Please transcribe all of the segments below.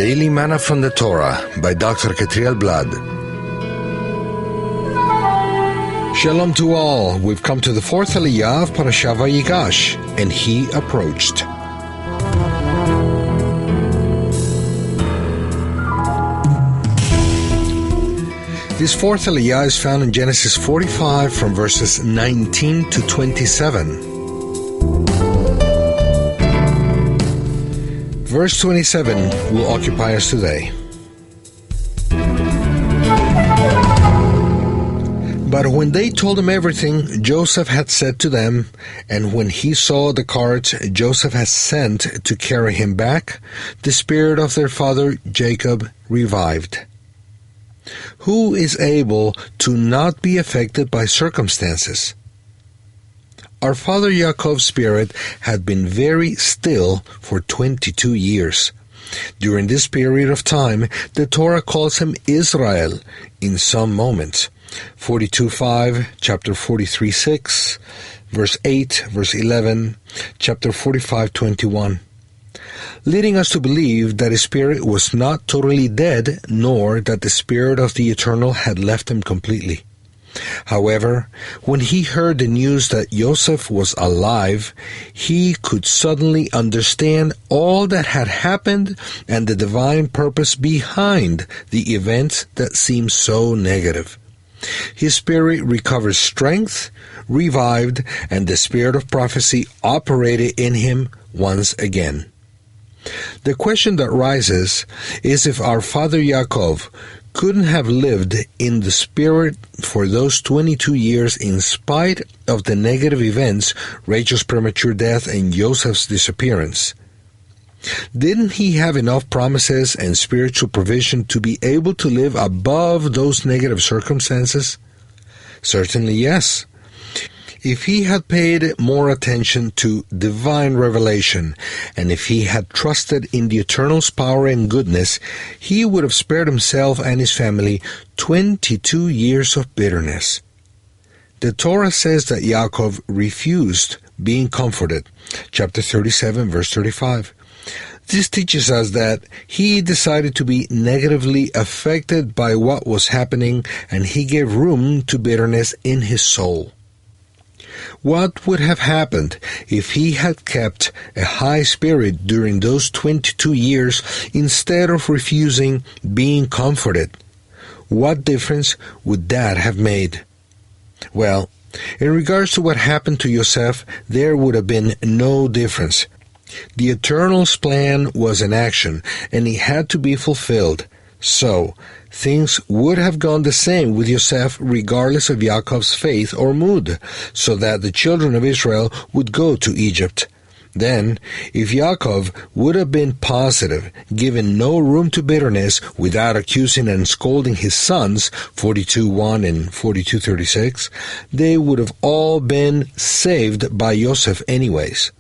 Daily Manna from the Torah by Dr. Ketriel Blad. Shalom to all. We've come to the fourth Aliyah of Parashat VaYigash, and he approached. This fourth Aliyah is found in Genesis 45 from verses 19 to 27. Verse 27 will occupy us today. But when they told him everything Joseph had said to them, and when he saw the carts Joseph had sent to carry him back, the spirit of their father Jacob revived. Who is able to not be affected by circumstances? Our father Yaakov's spirit had been very still for 22 years. During this period of time, the Torah calls him Israel in some moments. 42:5, chapter 43:6, verse 8, verse 11, chapter 45:21. Leading us to believe that his spirit was not totally dead, nor that the spirit of the Eternal had left him completely. However, when he heard the news that Joseph was alive, he could suddenly understand all that had happened and the divine purpose behind the events that seemed so negative. His spirit recovered strength, revived, and the spirit of prophecy operated in him once again. The question that rises is if our father Yaakov couldn't have lived in the spirit for those 22 years in spite of the negative events, Rachel's premature death and Joseph's disappearance. Didn't he have enough promises and spiritual provision to be able to live above those negative circumstances? Certainly yes. If he had paid more attention to divine revelation, and if he had trusted in the Eternal's power and goodness, he would have spared himself and his family 22 years of bitterness. The Torah says that Yaakov refused being comforted. Chapter 37, verse 35. This teaches us that he decided to be negatively affected by what was happening, and he gave room to bitterness in his soul. What would have happened if he had kept a high spirit during those 22 years instead of refusing being comforted? What difference would that have made? Well, in regards to what happened to Joseph, there would have been no difference. The Eternal's plan was in action, and it had to be fulfilled. So, things would have gone the same with Yosef regardless of Yaakov's faith or mood, so that the children of Israel would go to Egypt. Then, if Yaakov would have been positive, given no room to bitterness, without accusing and scolding his sons, 42:1 and 42:36, they would have all been saved by Yosef anyways.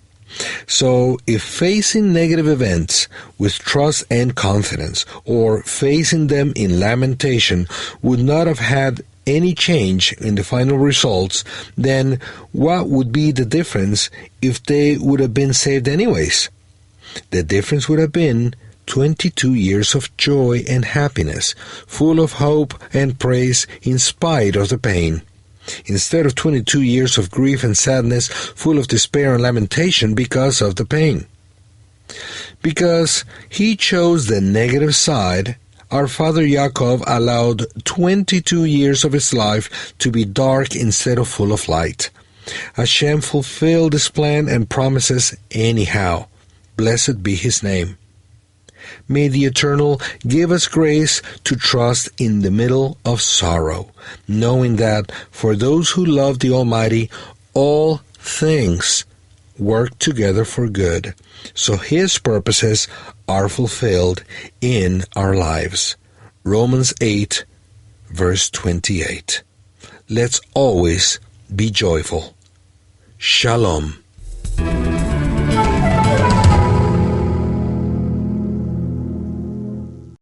So, if facing negative events with trust and confidence, or facing them in lamentation, would not have had any change in the final results, then what would be the difference if they would have been saved anyways? The difference would have been 22 years of joy and happiness, full of hope and praise in spite of the pain. Instead of 22 years of grief and sadness, full of despair and lamentation because of the pain. Because he chose the negative side, our father Yaakov allowed 22 years of his life to be dark instead of full of light. Hashem fulfilled his plan and promises anyhow. Blessed be his name. May the Eternal give us grace to trust in the middle of sorrow, knowing that for those who love the Almighty, all things work together for good, so His purposes are fulfilled in our lives. Romans 8, verse 28. Let's always be joyful. Shalom.